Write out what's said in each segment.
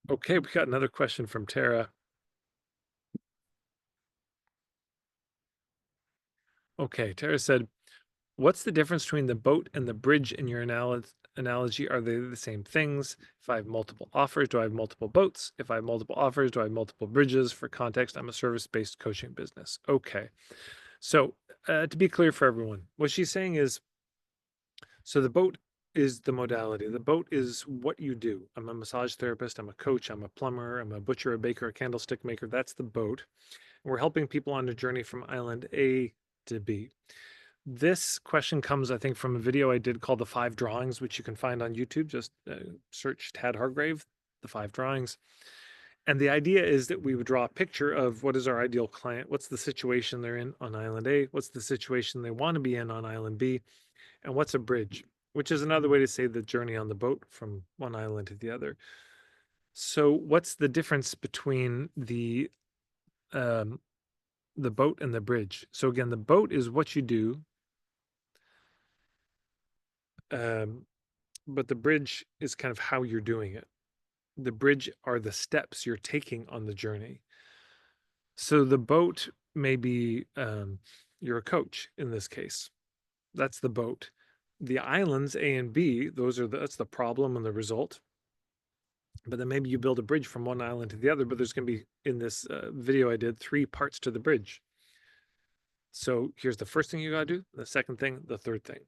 Okay, we got another question from Tara. Okay, Tara said, what's the difference between the boat and the bridge in your analogy? Are they the same things? If I have multiple offers, do I have multiple boats? If I have multiple offers, do I have multiple bridges? For context, I'm a service-based coaching business. Okay. So, to be clear for everyone, what she's saying is, so the boat is the modality. The boat is what you do. I'm a massage therapist, I'm a coach, I'm a plumber, I'm a butcher, a baker, a candlestick maker. That's the boat. We're helping people on a journey from island A to B. This question comes, I think, from a video I did called The Five Drawings, which you can find on YouTube. Just search Tad Hargrave, The Five Drawings. And the idea is that we would draw a picture of what is our ideal client, what's the situation they're in on island A, what's the situation they want to be in on island B, and what's a bridge, which is another way to say the journey on the boat from one island to the other. So, what's the difference between um, the boat and the bridge? So again, the boat is what you do, um, but the bridge is kind of how you're doing it. The bridge are the steps you're taking on the journey. So the boat may be you're a coach in this case. That's the boat. The islands A and B, that's the problem and the result. But then maybe you build a bridge from one island to the other. But there's going to be in this video I did 3 parts to the bridge. So here's the first thing you got to do, the second thing, the third thing.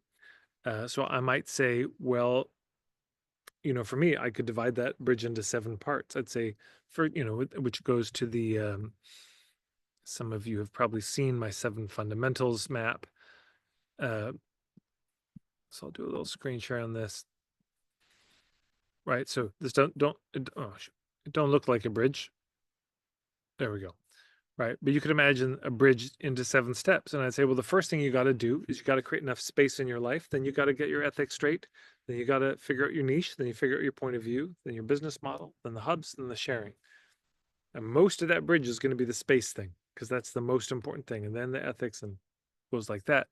So I might say, well, for me, I could divide that bridge into 7 parts. I'd say which goes to some of you have probably seen my 7 fundamentals map. So I'll do a little screen share on this. Right. So this don't look like a bridge. There we go. Right. But you could imagine a bridge into 7 steps. And I'd say, well, the first thing you got to do is you got to create enough space in your life. Then you got to get your ethics straight. Then you got to figure out your niche. Then you figure out your point of view. Then your business model. Then the hubs. Then the sharing. And most of that bridge is going to be the space thing because that's the most important thing. And then the ethics and goes like that.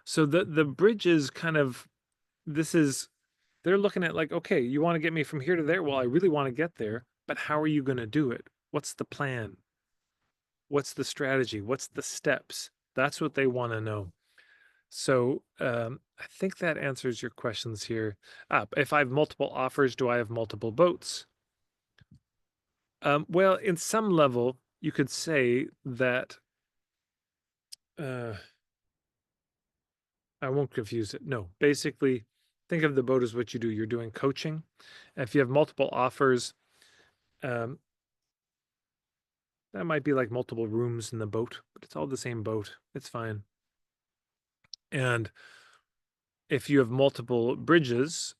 So the bridge is kind of this is they're looking at like, okay, you want to get me from here to there. Well, I really want to get there, but how are you going to do it? What's the plan? What's the strategy? What's the steps? That's what they want to know. So I think that answers your questions here. If I have multiple offers, do I have multiple boats? Well, in some level, you could say that I won't confuse it. No, basically, think of the boat as what you do. You're doing coaching. If you have multiple offers, um, that might be like multiple rooms in the boat, but it's all the same boat. It's fine. And if you have multiple bridges,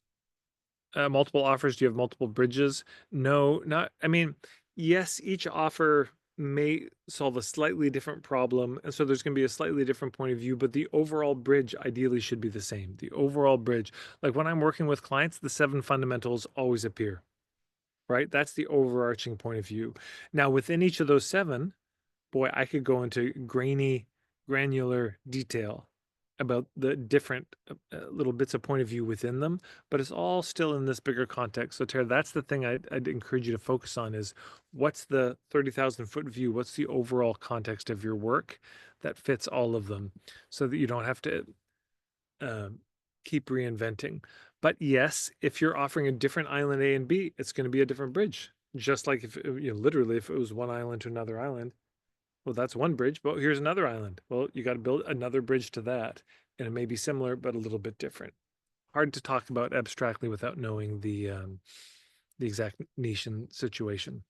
multiple offers, do you have multiple bridges? No, not, I mean, yes, each offer may solve a slightly different problem. And so there's going to be a slightly different point of view, but the overall bridge ideally should be the same. The overall bridge, like when I'm working with clients, the 7 fundamentals always appear, right? That's the overarching point of view. Now, within each of those 7, boy, I could go into granular detail about the different little bits of point of view within them, but it's all still in this bigger context. So, Tara, that's the thing I'd encourage you to focus on is what's the 30,000 foot view? What's the overall context of your work that fits all of them so that you don't have to um, keep reinventing. But yes, if you're offering a different island A and B, it's going to be a different bridge. Just like if literally if it was one island to another island, well, that's one bridge, but here's another island. Well, you got to build another bridge to that, and it may be similar but a little bit different. Hard to talk about abstractly without knowing the exact niche and situation.